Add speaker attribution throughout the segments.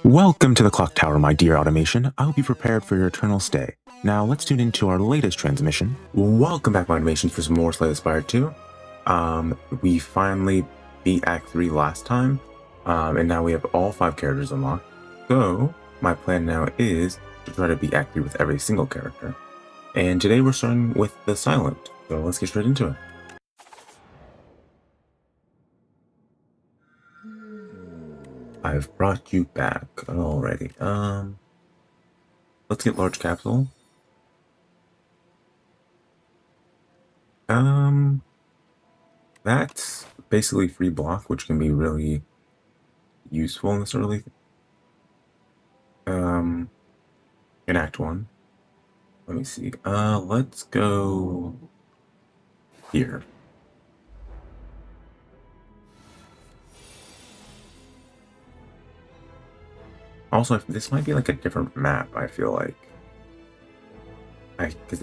Speaker 1: Welcome to the clock tower, my dear automation. I hope you prepared for your eternal stay. Now let's tune into our latest transmission. Welcome back, my automations, for some more Spire II. We finally beat Act 3 last time, and now we have all 5 characters unlocked. So my plan now is to try to beat Act 3 with every single character. And today we're starting with the Silent, so let's get straight into it. I've brought you back already. Let's get large capsule. That's basically free block, which can be really useful in this early in Act 1. Let me see. Let's go here. Also, this might be like a different map, I feel like. Because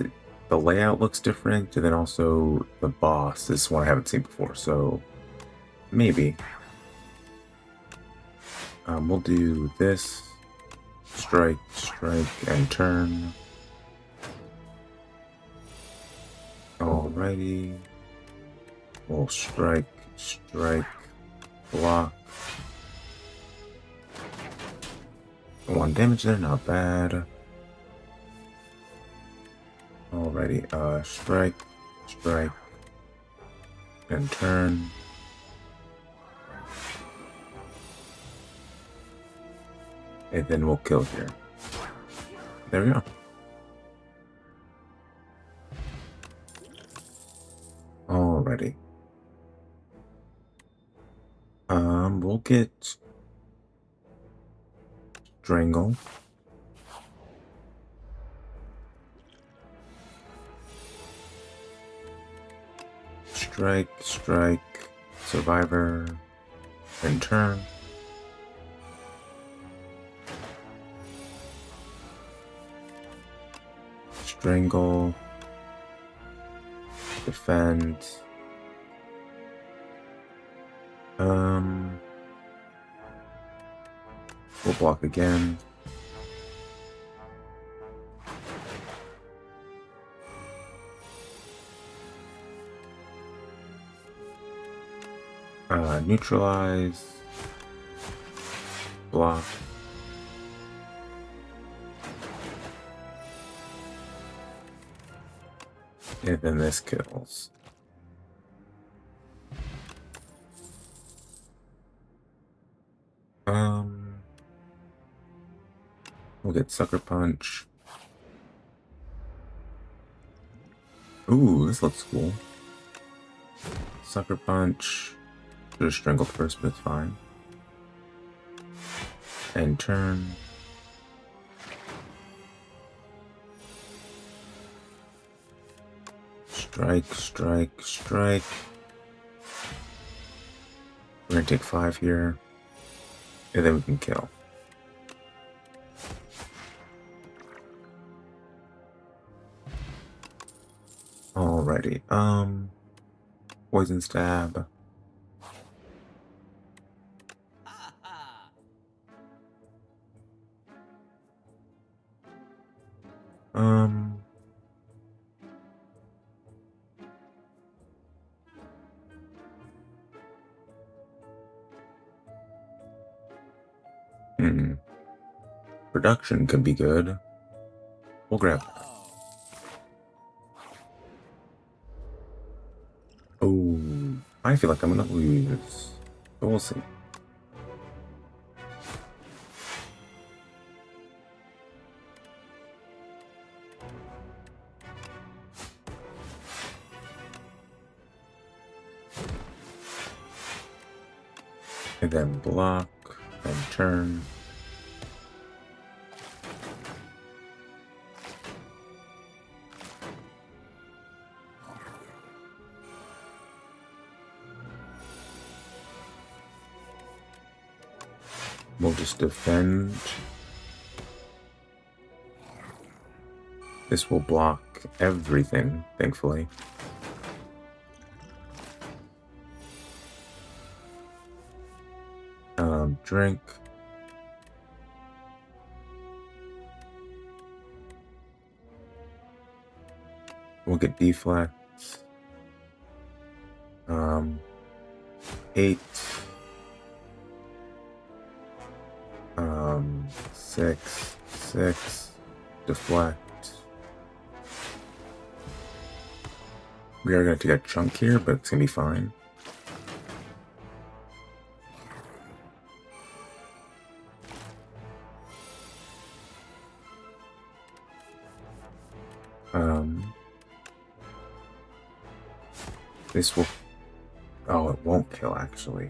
Speaker 1: the layout looks different, and then also the boss is one I haven't seen before, so maybe. We'll do this. Strike, strike, and turn. Alrighty. We'll strike, strike, block. 1 damage there, not bad. Alrighty, strike, strike, and turn. And then we'll kill here. There we go. Alrighty. We'll get Strangle. Strike, strike, survivor, and turn. Strangle, defend. We'll block again. Neutralize, block. And then this kills. We'll get Sucker Punch. Ooh, this looks cool. Sucker Punch. Should have strangled first, but it's fine. And turn. Strike, strike, strike. We're gonna take 5 here. And then we can kill. Alrighty, Poison Stab. Production could be good. We'll grab that. Oh, I feel like I'm gonna lose. But we'll see. And then block and turn. We'll just defend. This will block everything, thankfully. Drink. We'll get deflect. 8. 6. 6. Deflect. We are going to take a chunk here, but it's going to be fine. This will... Oh, it won't kill, actually.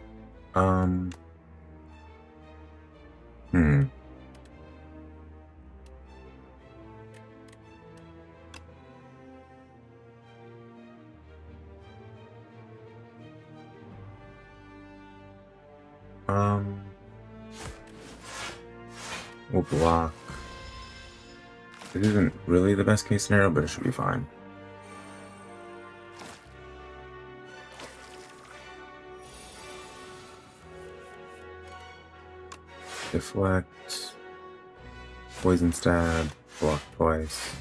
Speaker 1: We'll block. It isn't really the best case scenario, but it should be fine. Deflect. Poison stab. Block twice.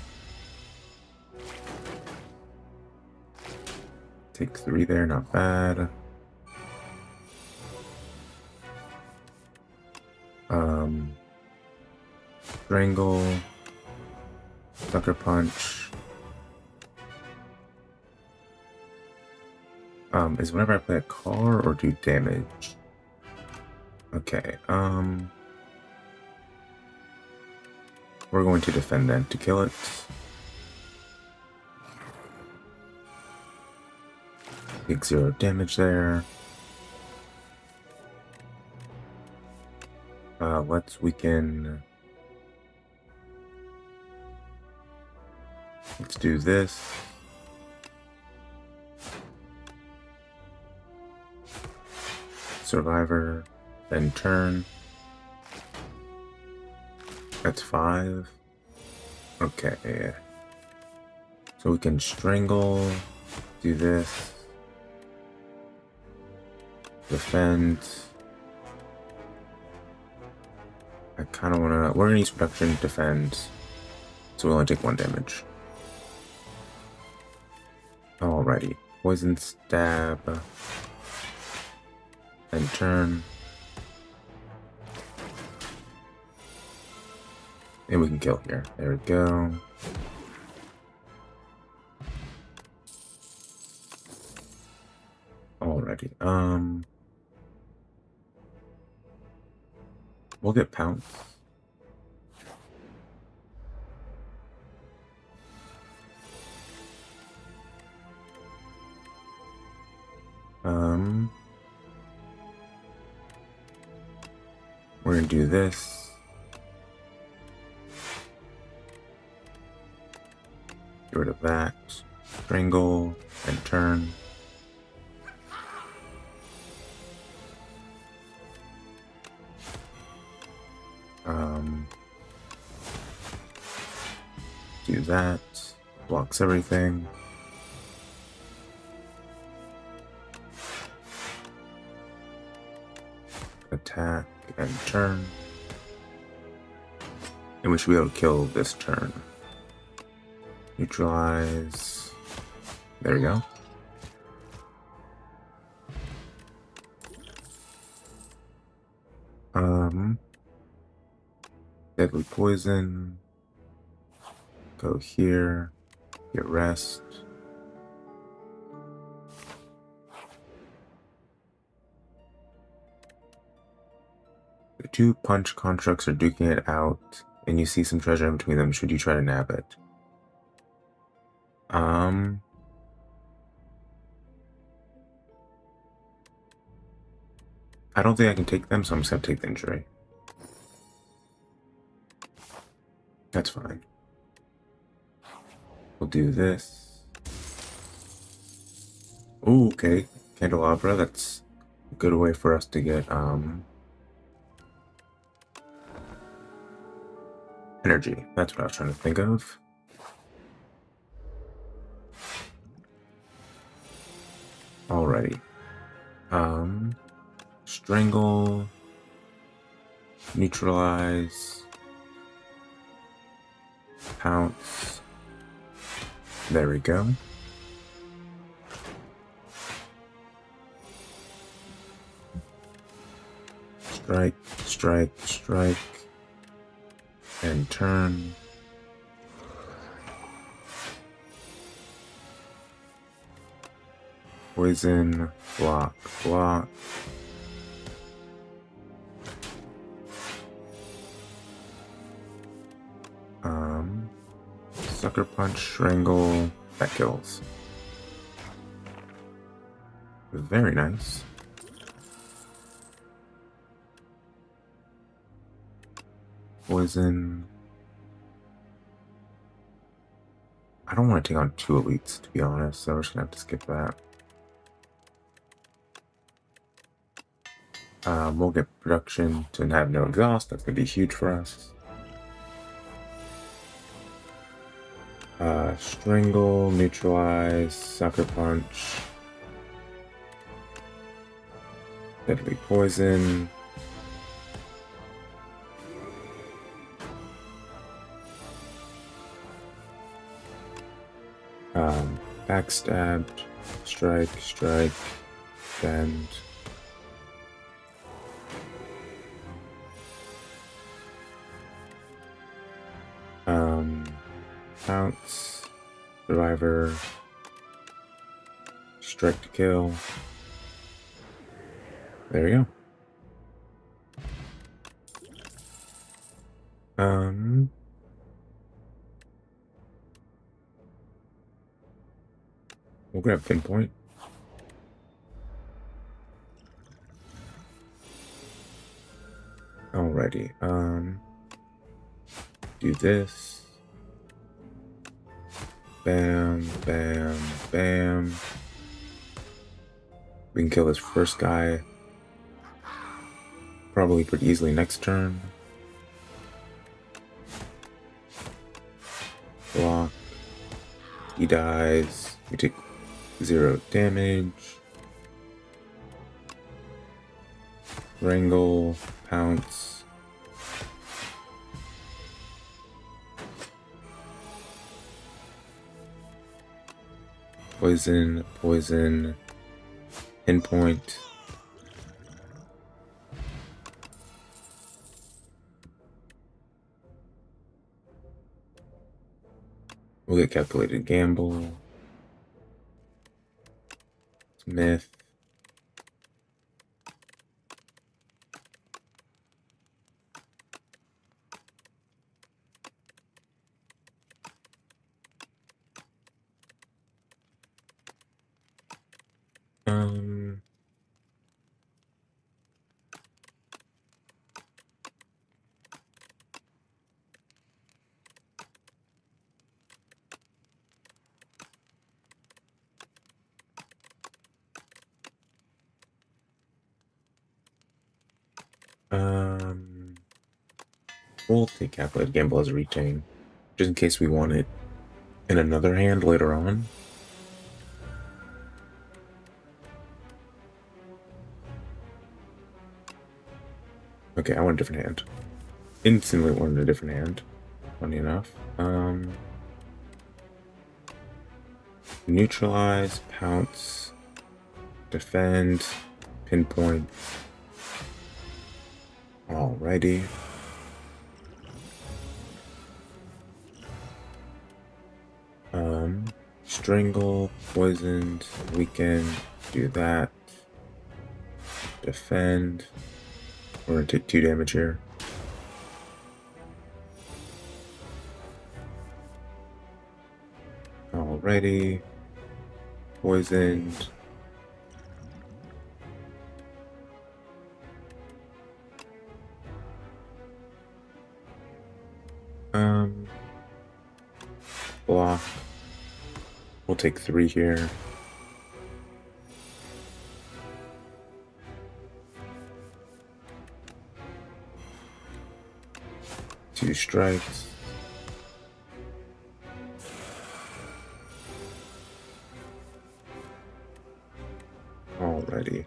Speaker 1: Take 3 there, not bad. Strangle. Sucker punch. Is whenever I play a card or do damage? Okay, we're going to defend then to kill it. Take 0 damage there. Let's weaken. Let's do this. Survivor, then turn. That's 5. Okay. So we can strangle, do this. Defend. I kind of want to... We're going to use production, defend. So we only take 1 damage. Alrighty. Poison stab. And turn. And we can kill here. There we go. Alrighty. We'll get pounce. We're gonna do this. Get rid of that. Strangle and turn. Do that. Blocks everything. Attack and turn. And we should be able to kill this turn. Neutralize. There we go. Deadly poison. Go here. Get rest. The 2 punch constructs are duking it out, and you see some treasure in between them. Should you try to nab it? I don't think I can take them, so I'm just gonna take the injury. That's fine. We'll do this. Ooh, okay. Candelabra, that's a good way for us to get, energy. That's what I was trying to think of. Alrighty. Strangle. Neutralize. Pounce. There we go. Strike, strike, strike, and turn. Poison, block, block. Sucker punch, strangle, that kills. Very nice. Poison. I don't want to take on 2 elites, to be honest, so we're just gonna have to skip that. We'll get production to have no exhaust. That's gonna be huge for us. Strangle, neutralize, sucker punch, deadly poison. Backstabbed, strike, strike, bend. Pounce, survivor, strike to kill. There you go. We'll grab pinpoint. Alrighty, do this. Bam, bam, bam. We can kill this first guy probably pretty easily next turn. Block. He dies. We take 0 damage. Wrangle, pounce. Poison, poison, pinpoint. We'll get calculated gamble. Myth. We'll take calculated gamble as a retain, just in case we want it in another hand later on. Okay, I want a different hand. Instantly wanted a different hand. Funny enough. Neutralize, pounce, defend, pinpoint. Alrighty. Strangle, poisoned, weaken, do that. Defend. We're gonna take 2 damage here. Alrighty. Poisoned. Block. We'll take 3 here. Two strikes. Alrighty.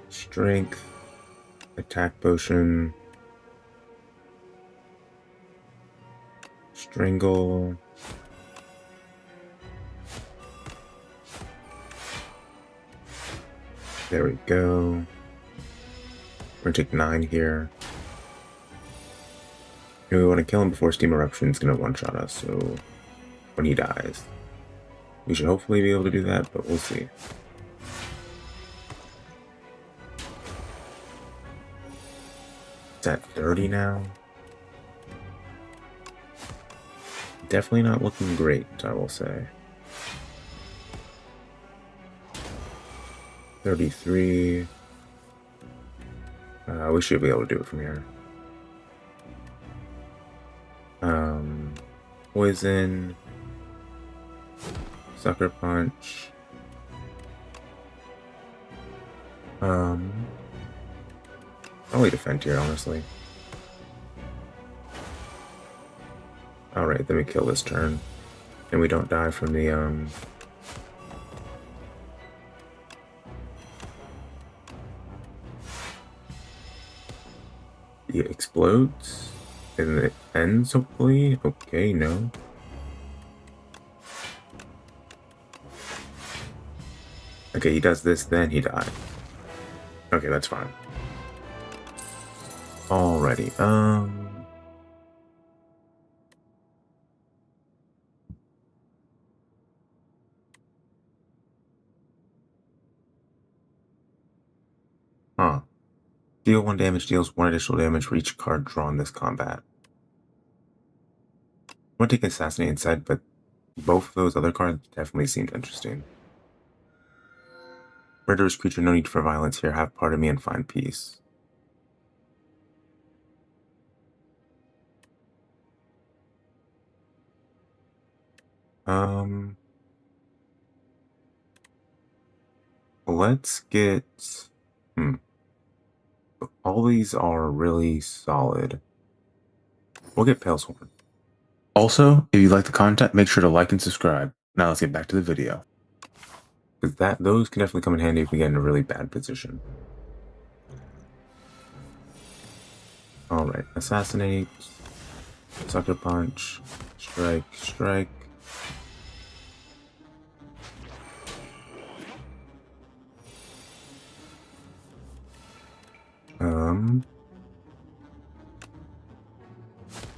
Speaker 1: Strength, attack potion. Strangle. There we go. We're gonna take 9 here. And we want to kill him before Steam Eruption is gonna one-shot us, so when he dies. We should hopefully be able to do that, but we'll see. It's at 30 now. Definitely not looking great, I will say. 33. We should be able to do it from here. Poison. Sucker Punch. Probably defend here, honestly. Alright, then we kill this turn. And we don't die from the, it explodes? And it ends, hopefully? Okay, no. Okay, he does this, then he died. Okay, that's fine. Alrighty, Huh. Deal 1 damage, deals 1 additional damage for each card drawn this combat. I'm gonna take Assassinate instead, but both of those other cards definitely seemed interesting. Murderous creature, no need for violence here. Have part of me and find peace. Let's get... All these are really solid. We'll get Palesworn. Also, if you like the content, make sure to like and subscribe. Now let's get back to the video. Because those can definitely come in handy if we get in a really bad position. Alright, Assassinate, Sucker Punch, Strike, Strike.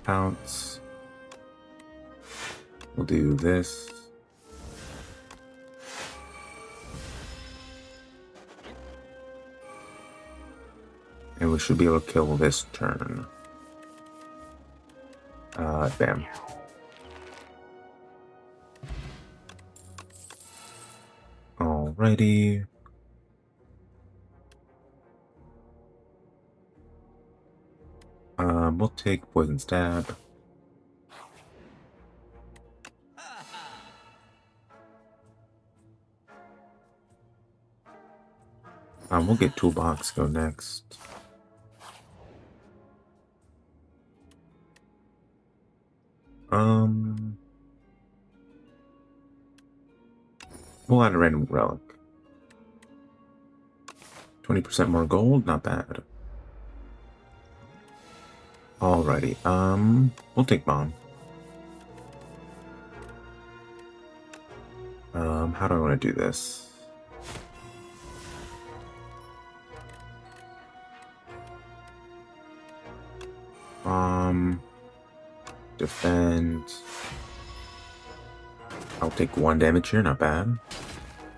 Speaker 1: Pounce. We'll do this. And we should be able to kill this turn. Bam. Alrighty. We'll take Poison Stab. We'll get Toolbox, go next. We'll add a random relic. 20% more gold, not bad. Alrighty, we'll take Bomb. How do I want to do this? Defend. I'll take 1 damage here, not bad.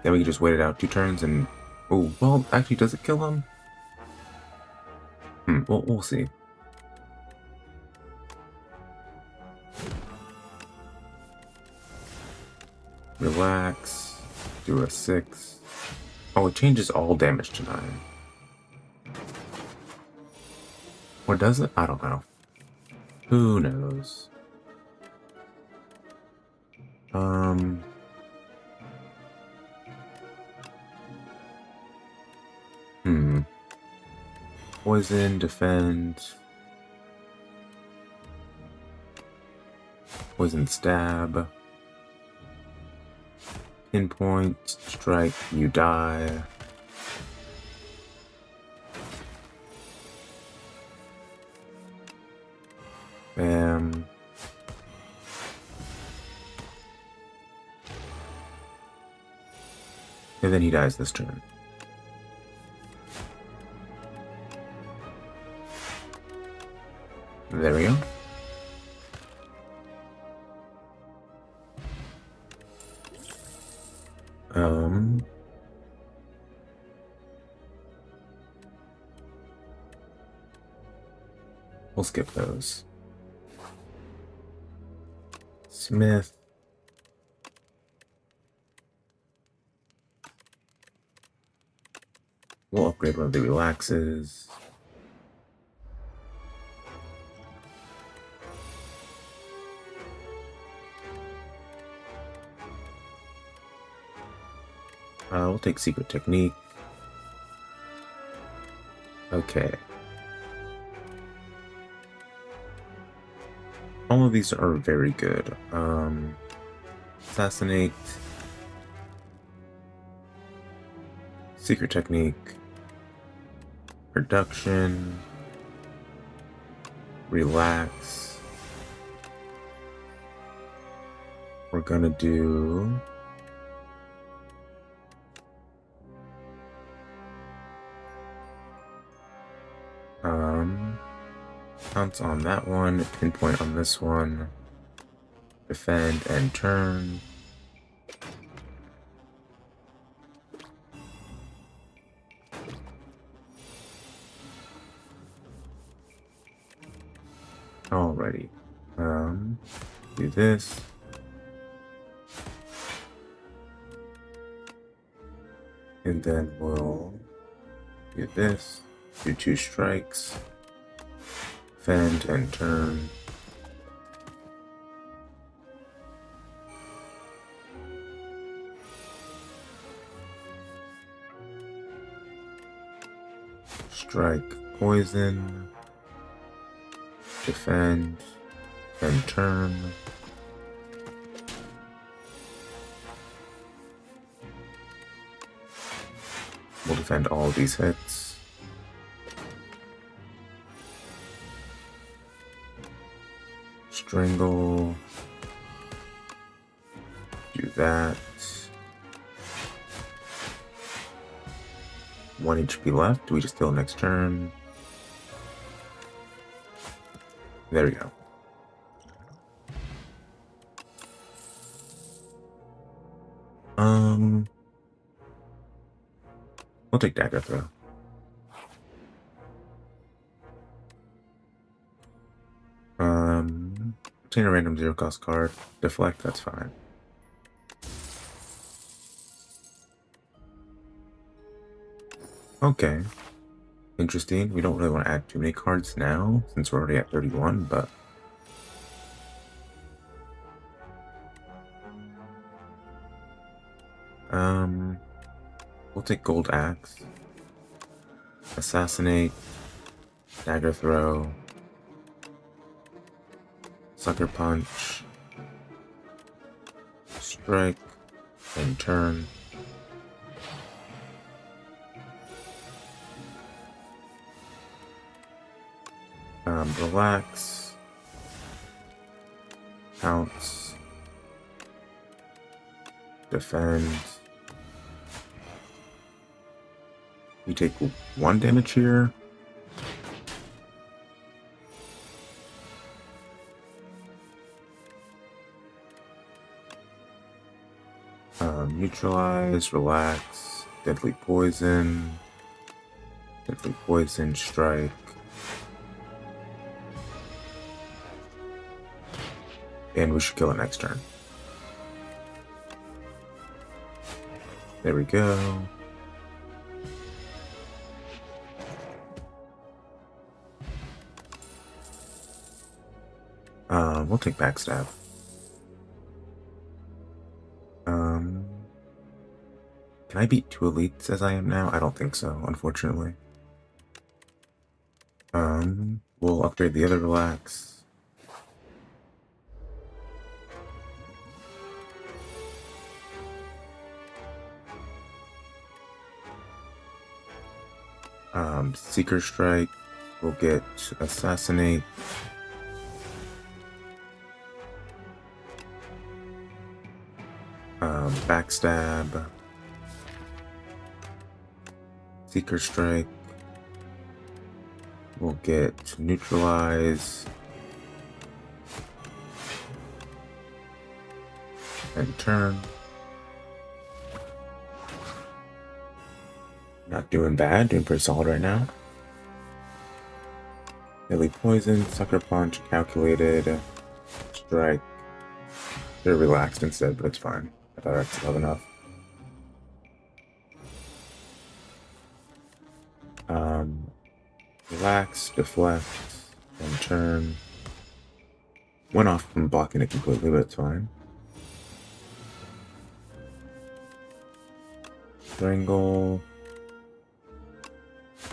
Speaker 1: Then we can just wait it out 2 turns and... Oh, well, actually, does it kill him? We'll see. Relax. Do a 6. Oh, it changes all damage to 9. Or does it? I don't know. Who knows? Poison, defend. Poison stab. Pinpoint, strike, you die. Bam. And then he dies this turn. There we go. We'll skip those. Smith. We'll upgrade one of the relaxes. We'll take Secret Technique. Okay. All of these are very good. Assassinate. Secret Technique. Production. Relax. We're gonna do... Pounce on that one, pinpoint on this one, defend and turn. Alrighty. Do this. And then we'll do this. Do 2 strikes. Defend and turn. Strike, poison. Defend and turn. We'll defend all these hits. Strangle. Do that. 1 HP left. Do we just kill next turn? There we go. We'll take Dagger Throw. Obtain a random 0-cost card. Deflect, that's fine. Okay. Interesting. We don't really want to add too many cards now, since we're already at 31, but... We'll take Gold Axe. Assassinate. Dagger Throw. Sucker Punch. Strike. And turn. Relax. Pounce. Defend. You take 1 damage here. Neutralize, relax, deadly poison, strike. And we should kill it next turn. There we go. We'll take Backstab. Can I beat 2 elites as I am now? I don't think so, unfortunately. We'll upgrade the other relax. Seeker Strike. We'll get Assassinate. Backstab. Seeker Strike. We'll get Neutralize. And turn. Not doing bad, doing pretty solid right now. Deadly Poison, Sucker Punch, Calculated, Strike. They're relaxed instead, but it's fine. I thought that's love enough. Relax, deflect, and turn. Went off from blocking it completely, but it's fine. Strangle.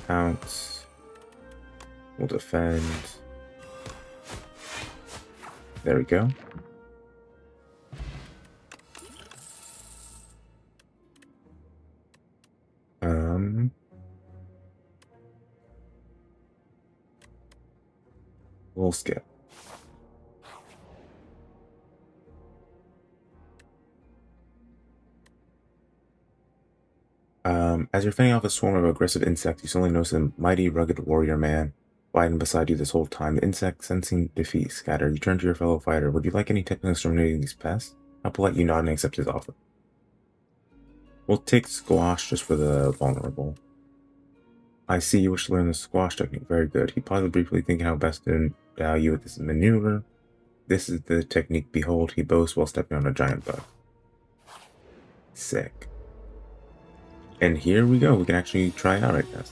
Speaker 1: Pounce. We'll defend. There we go. We'll skip. As you're fending off a swarm of aggressive insects, you suddenly notice a mighty, rugged warrior man lying beside you this whole time. The insect, sensing defeat, scatter. You turn to your fellow fighter. Would you like any tips on exterminating these pests? How polite you nod and accept his offer. We'll take squash just for the vulnerable. I see you wish to learn the squash technique. Very good. He paused briefly, thinking how best to endow you with this maneuver. This is the technique. Behold, he boasts while stepping on a giant bug. Sick. And here we go. We can actually try it out, I guess.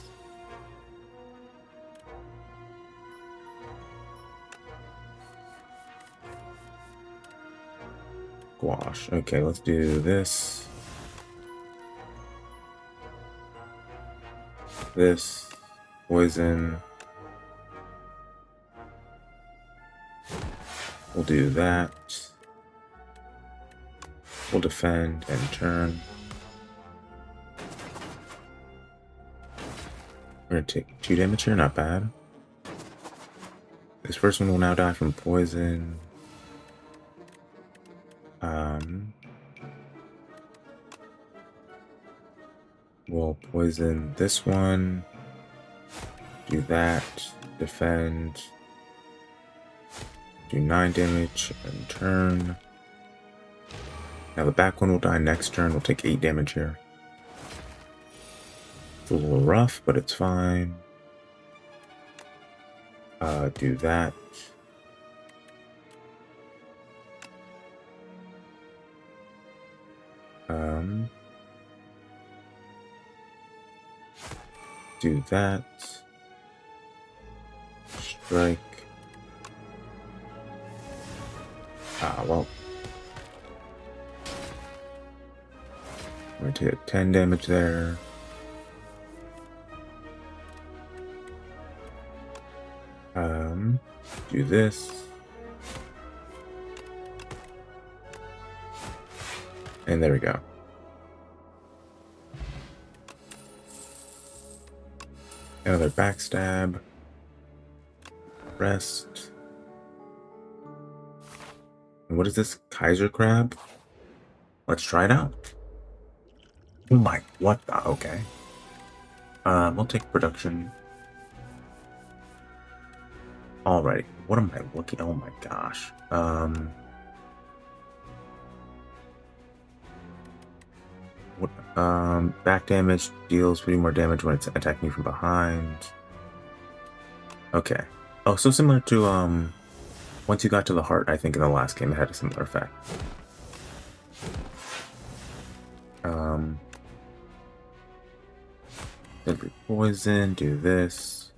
Speaker 1: Squash. Okay, let's do this. This. Poison. We'll do that. We'll defend and turn. We're gonna take 2 damage here, not bad. This first one will now die from poison. We'll poison this one. Do that. Defend. Do 9 damage and turn. Now the back one will die next turn. We'll take 8 damage here. It's a little rough, but it's fine. Do that. Do that. Strike. Well. We're going to take 10 damage there. Do this. And there we go. Another backstab. Rest. And what is this? Kaiser crab? Let's try it out. Oh my, what the? Okay. We'll take production. Alrighty. What am I looking? Oh my gosh. Back damage deals 3 more damage when it's attacking you from behind. Okay. Oh, so similar to once you got to the heart, I think in the last game it had a similar effect. Deadly poison, do this.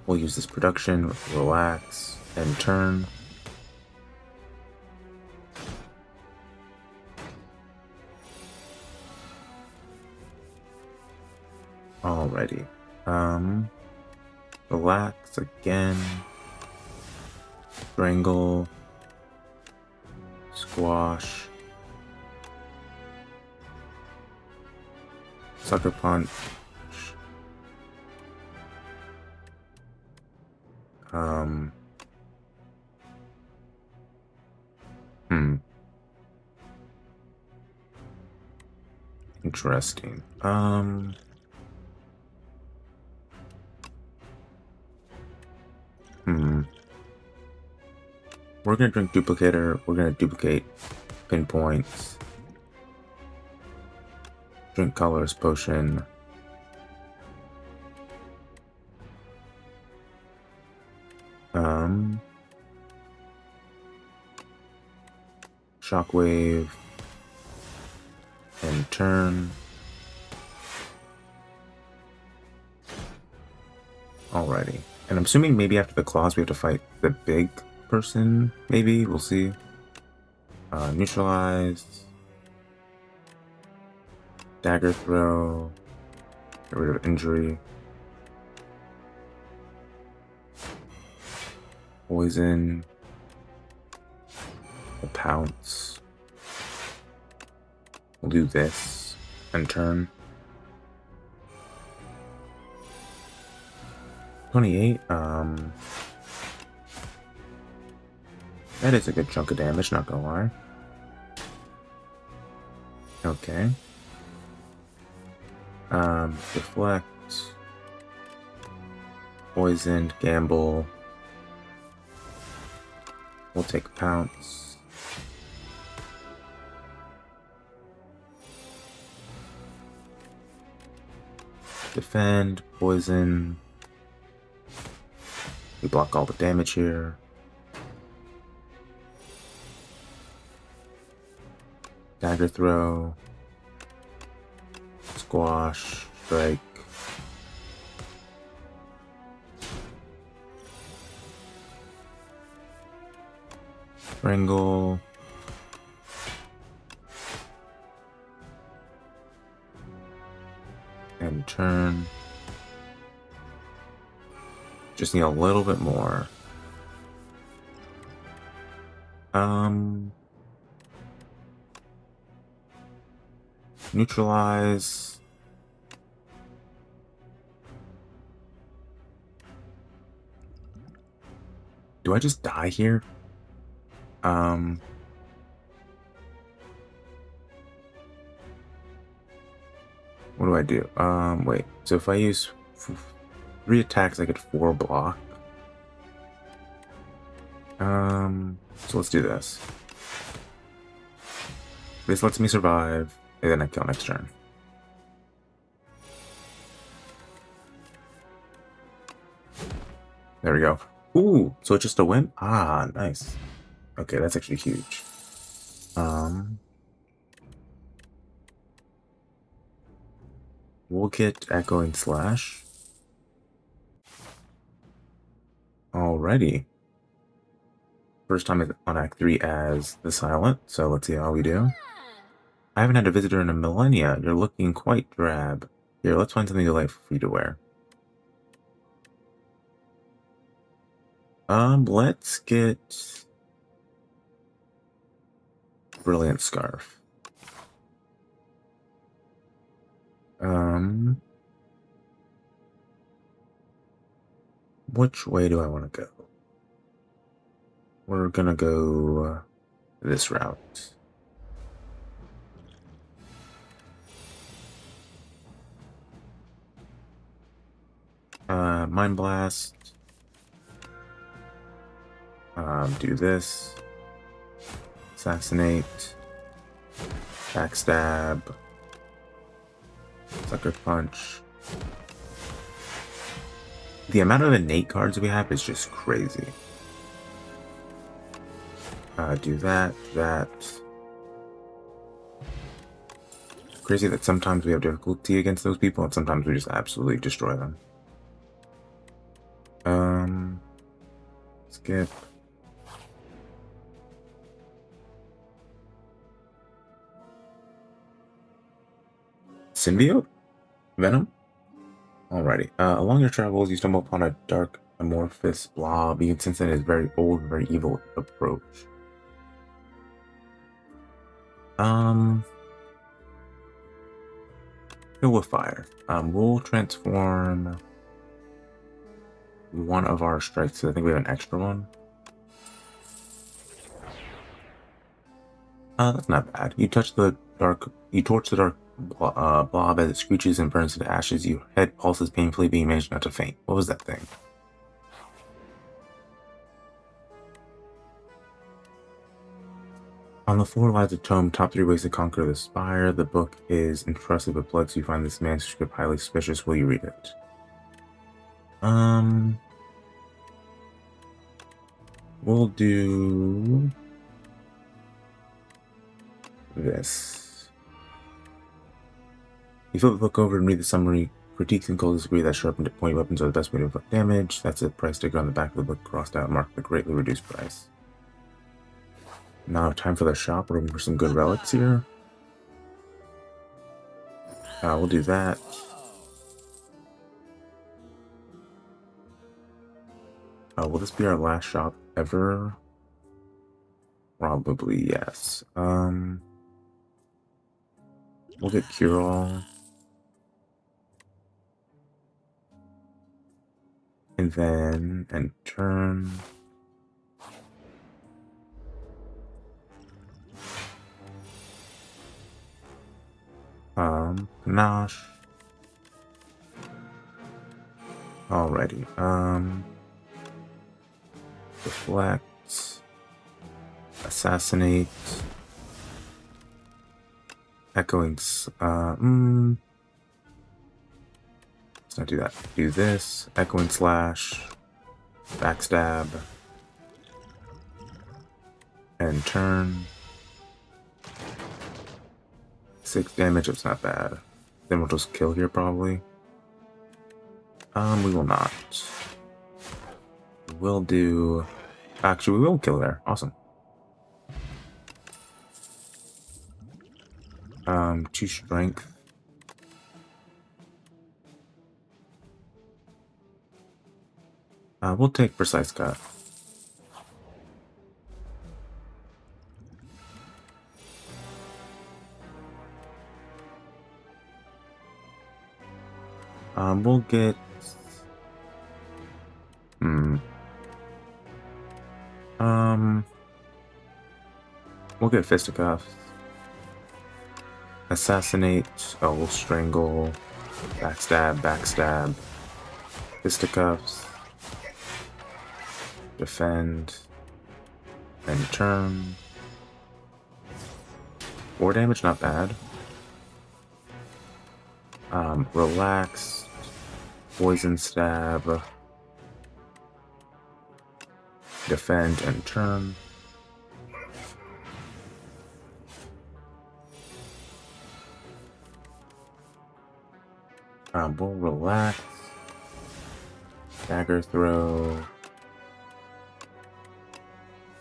Speaker 1: We'll use this production, relax, and turn. Alrighty. Relax again. Strangle. Squash. Sucker Punch. Interesting. We're gonna drink duplicator. We're gonna duplicate pinpoints. Drink colors potion. Shockwave. And turn. Alrighty. And I'm assuming maybe after the claws we have to fight the big person, maybe? We'll see. Neutralize. Dagger throw. Get rid of injury. Poison. We'll pounce. We'll do this. And turn. 28. That is a good chunk of damage, not gonna lie. Okay. Deflect. Poisoned, gamble. We'll take pounce. Defend, poison. We block all the damage here. Dagger throw. Squash. Strike. Strangle. And turn. Just need a little bit more. Neutralize. Do I just die here? What do I do? Wait. So if I use 3 attacks, I get 4 block. So let's do this. This lets me survive, and then I kill next turn. There we go. Ooh, so it's just a win? Ah, nice. Okay, that's actually huge. We'll get Echoing Slash. Alrighty. First time on Act 3 as the Silent, so let's see how we do. I haven't had a visitor in a millennia. You're looking quite drab. Here, let's find something delightful for you to wear. Let's get Brilliant Scarf. Which way do I want to go? We're gonna go this route. Mind Blast. Do this. Assassinate. Backstab. Sucker Punch. The amount of innate cards we have is just crazy. Do that, that. Crazy that sometimes we have difficulty against those people and sometimes we just absolutely destroy them. Skip. Symbiote? Venom? Alrighty. Along your travels, you stumble upon a dark, amorphous blob. You can sense that it is very old and very evil approach. Fill with fire. We'll transform one of our strikes. So I think we have an extra one. That's not bad. You torch the dark blob as it screeches and burns into ashes. Your head pulses painfully, but you manage not to faint. What was that thing? On the floor lies a tome, Top 3 Ways to Conquer the Spire. The book is impressive but blood, so you find this manuscript highly suspicious. Will you read it? We'll do this. You flip the book over and read the summary. Critiques and goals disagree that sharpened point weapons are the best way to inflict damage. That's a price sticker on the back of the book, crossed out, marked the greatly reduced price. Now, time for the shop. We're looking for some good relics here. We'll do that. Will this be our last shop ever? Probably, yes. We'll get Cure-All. And then, and turn. Panache. Alrighty. Deflect. Assassinate. Echoing. Let's not do that. Do this. Echoing Slash. Backstab. And turn. 6 damage, it's not bad. Then we'll just kill here, probably. We will not. We'll do... Actually, we will kill there. Awesome. 2 strength. We'll take Precise Cut. We'll get... We'll get Fisticuffs. Assassinate. Oh, we'll Strangle. Backstab, backstab. Fisticuffs. Defend. And turn. 4 damage, not bad. Relaxed. Poison stab. Defend and turn. We'll relax. Dagger throw.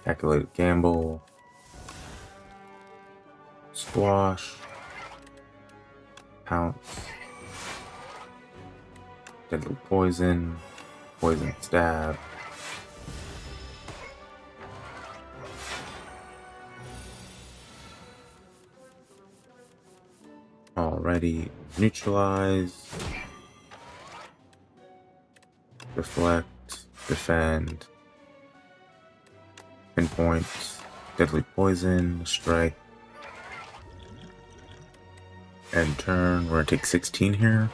Speaker 1: Calculated gamble. Squash. Pounce. Deadly poison. Poison stab. Alrighty. Neutralize. Deflect. Defend. Pinpoint. Deadly poison. Strike. And turn. We're gonna take 16 here.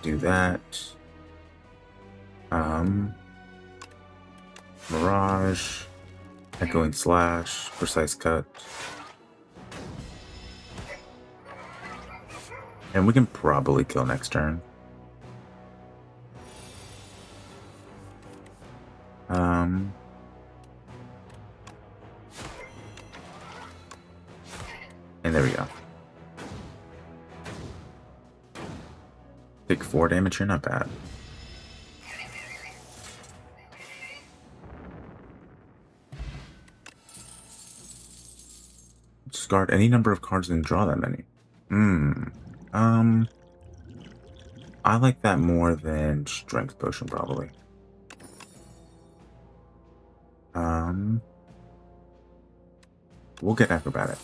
Speaker 1: Do that. Mirage. Echoing Slash. Precise Cut. And we can probably kill next turn. And there we go. Take 4 damage here, not bad. Discard any number of cards and draw that many. I like that more than Strength Potion, probably. We'll get Acrobatic.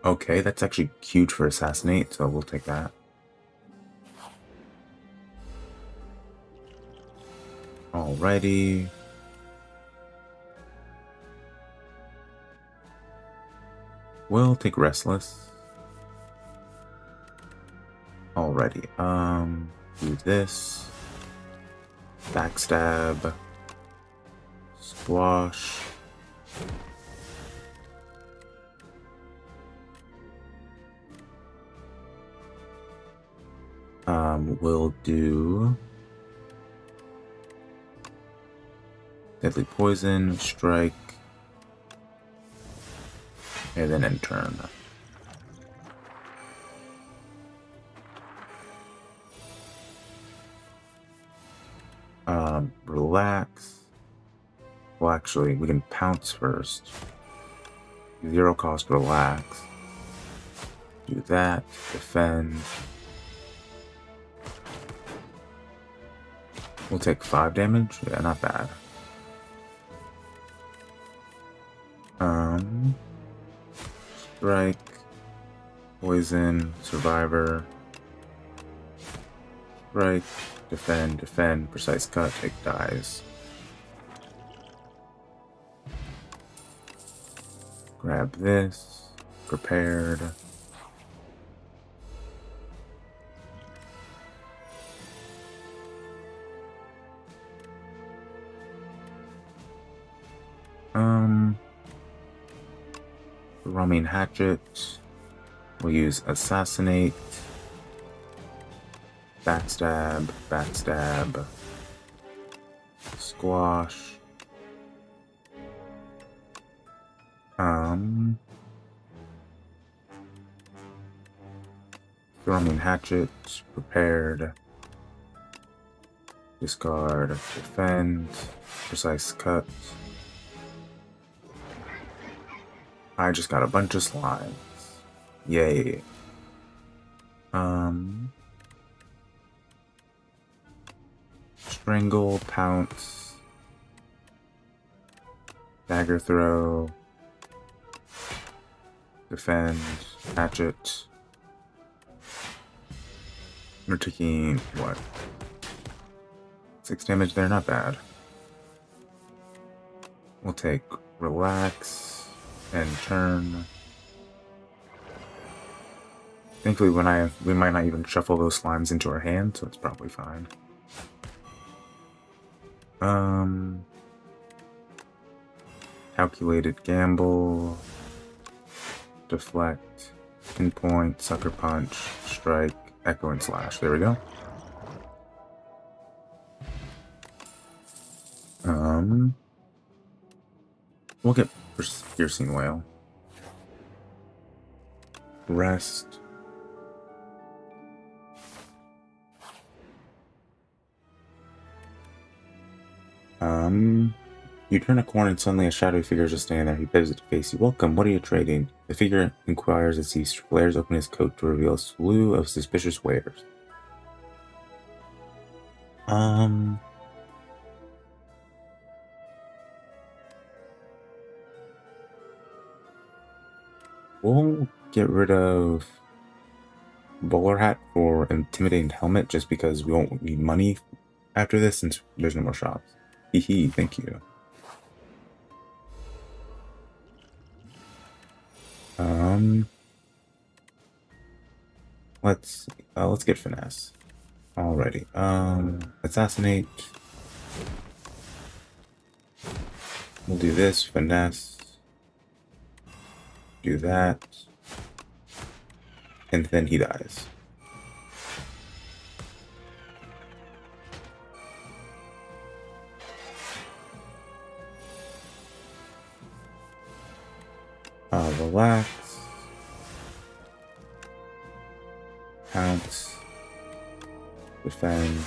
Speaker 1: Okay, that's actually huge for Assassinate, so we'll take that. Alrighty. We'll take Restless. Alrighty. Do this. Backstab. Squash. We'll do Deadly Poison, Strike, and then end turn. Relax. Well, actually, we can pounce first. 0 cost, relax. Do that, defend. We'll take 5 damage. Yeah, not bad. Strike, poison, survivor. Strike, defend, precise cut, take dies. Grab this, prepared. Rumming Hatchet. We'll use Assassinate. Backstab. Squash. Rumming Hatchet. Prepared. Discard. Defend. Precise cut. I just got a bunch of slimes. Yay. Strangle, pounce, dagger throw, defend, hatchet. We're taking what? 6 damage there, not bad. We'll take relax and turn. Thankfully, we might not even shuffle those slimes into our hand, so it's probably fine. Calculated gamble, deflect, pinpoint, sucker punch, strike, echo, and slash. There we go. We'll get piercing whale. Rest. You turn a corner and suddenly a shadowy figure is just standing there. He pivots to face you. Welcome, what are you trading? The figure inquires as he flares open his coat to reveal a slew of suspicious wares. We'll get rid of bowler hat for intimidating helmet just because we won't need money after this since there's no more shops. Hee, thank you. Let's get finesse. Alrighty. Assassinate. We'll do this, finesse. Do that. And then he dies. Relax. Pounce. Defend.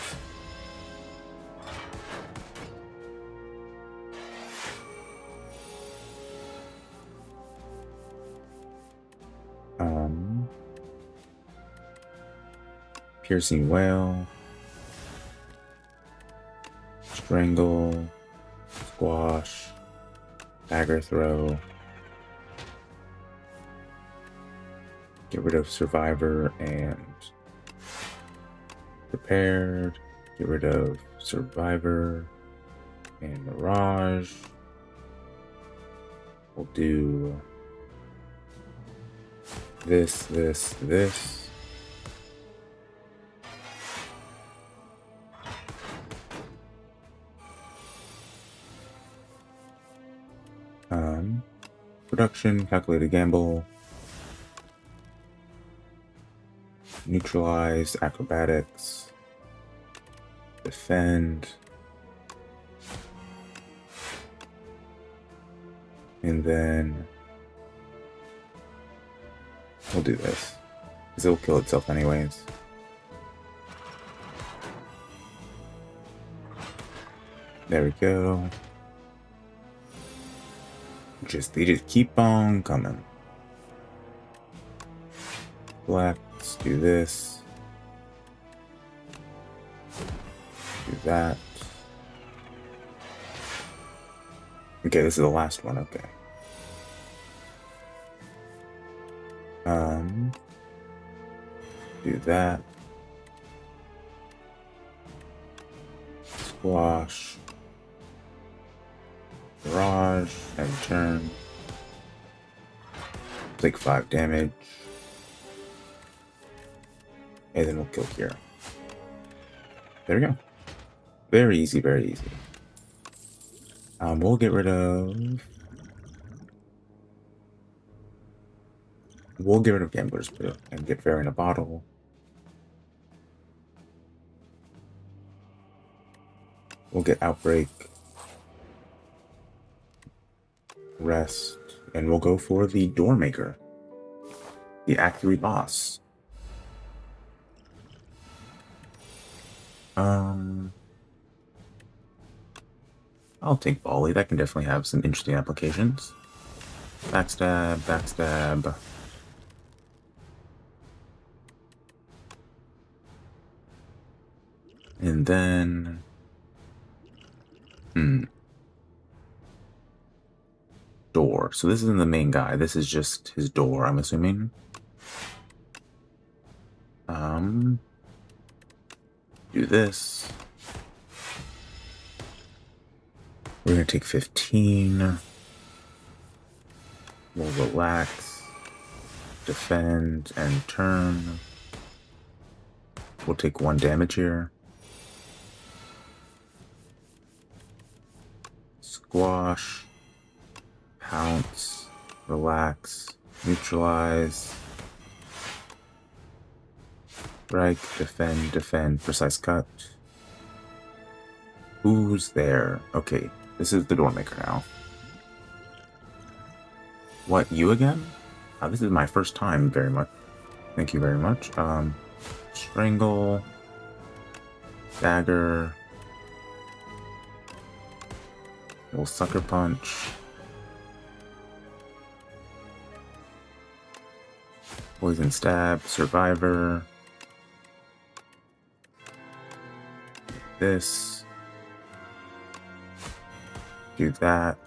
Speaker 1: Piercing whale. Strangle. Squash. Dagger throw. Get rid of survivor and prepared. Get rid of survivor. And Mirage. We'll do this. Production, calculated gamble, neutralize, acrobatics, defend, and then we'll do this, because it'll kill itself anyways. There we go. They just keep on coming. Black, let's do this. Do that. Okay, this is the last one, okay. Do that. Squash. Barrage and turn. Take 5 damage. And then we'll kill Kira. There we go. Very easy, very easy. We'll get rid of Gambler's Brew and get Fair in a bottle. We'll get Outbreak. Rest, and we'll go for the Doormaker, the Act 3 boss. I'll take Volley. That can definitely have some interesting applications. Backstab, backstab. And then... Door. So this isn't the main guy. This is just his door, I'm assuming. Do this. We're gonna take 15. We'll relax, defend, and turn. We'll take 1 damage here. Squash. Pounce, relax, neutralize, strike, defend, precise cut. Who's there? Okay, this is the Doormaker now. What, you again? This is my first time, very much. Thank you very much. Strangle, dagger, we'll sucker punch. Poison stab, survivor. This. Do that.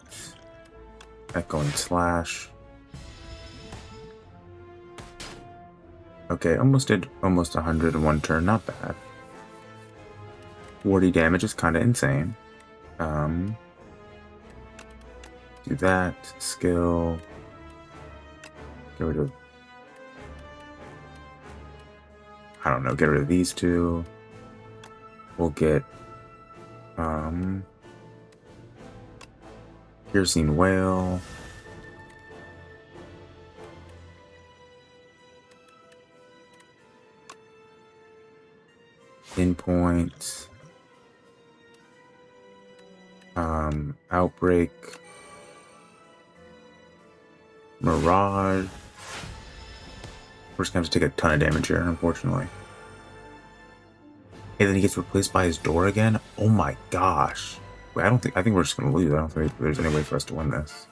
Speaker 1: Echoing slash. Okay, almost 100 in 1 turn, not bad. 40 damage is kind of insane. Do that. Skill. Get rid of... I don't know, get rid of these 2. We'll get Piercing Whale. Pinpoint. Outbreak. Mirage. We're just gonna have to take a ton of damage here, unfortunately. And then he gets replaced by his door again? Oh my gosh. Wait, I think we're just gonna lose. I don't think there's any way for us to win this.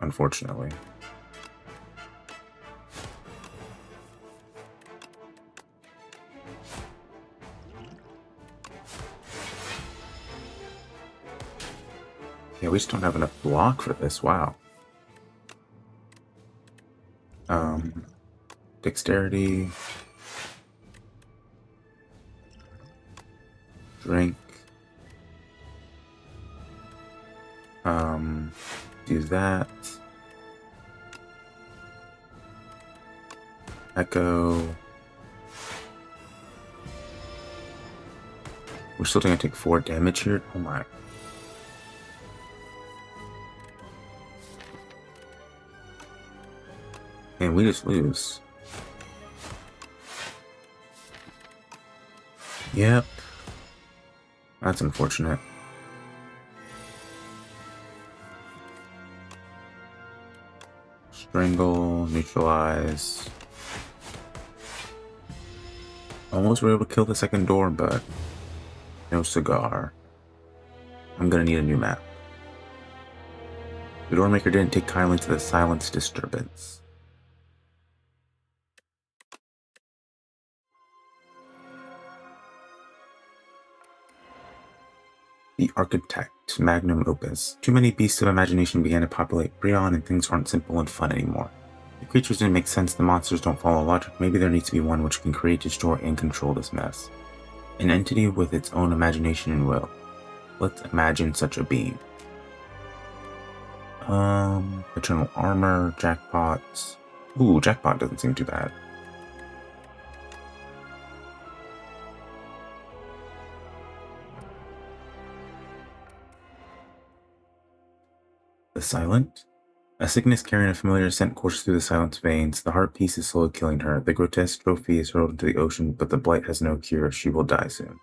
Speaker 1: Unfortunately. Yeah, we just don't have enough block for this. Wow. Dexterity. Drink. Do that. Echo. We're still gonna take 4 damage here. Oh my. And we just lose. Yep. That's unfortunate. Strangle, neutralize. Almost were able to kill the second door, but no cigar. I'm gonna need a new map. The doormaker didn't take kindly to the silence disturbance. The Architect, Magnum Opus. Too many beasts of imagination began to populate Breon, and things aren't simple and fun anymore. The creatures didn't make sense, the monsters don't follow logic. Maybe there needs to be one which can create, destroy, and control this mess. An entity with its own imagination and will. Let's imagine such a being. Eternal Armor, Jackpot. Ooh, Jackpot doesn't seem too bad. The Silent? A sickness carrying a familiar scent courses through the Silent's veins. The heart piece is slowly killing her. The grotesque trophy is hurled into the ocean, but the blight has no cure. She will die soon.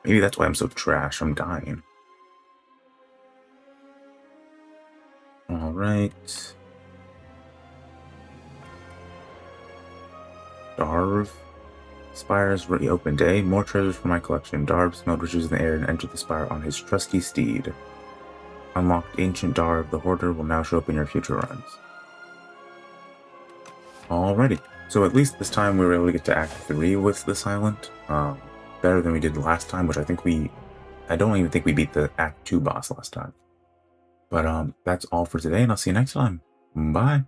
Speaker 1: Maybe that's why I'm so trash. I'm dying. Alright. Darv. Spire's reopened day. More treasures for my collection. Darv smelled riches in the air and entered the Spire on his trusty steed. Unlocked Ancient Darv. The Hoarder will now show up in your future runs. Alrighty. So at least this time we were able to get to Act 3 with the Silent. Better than we did last time, which I don't even think we beat the Act 2 boss last time. But that's all for today, and I'll see you next time. Bye.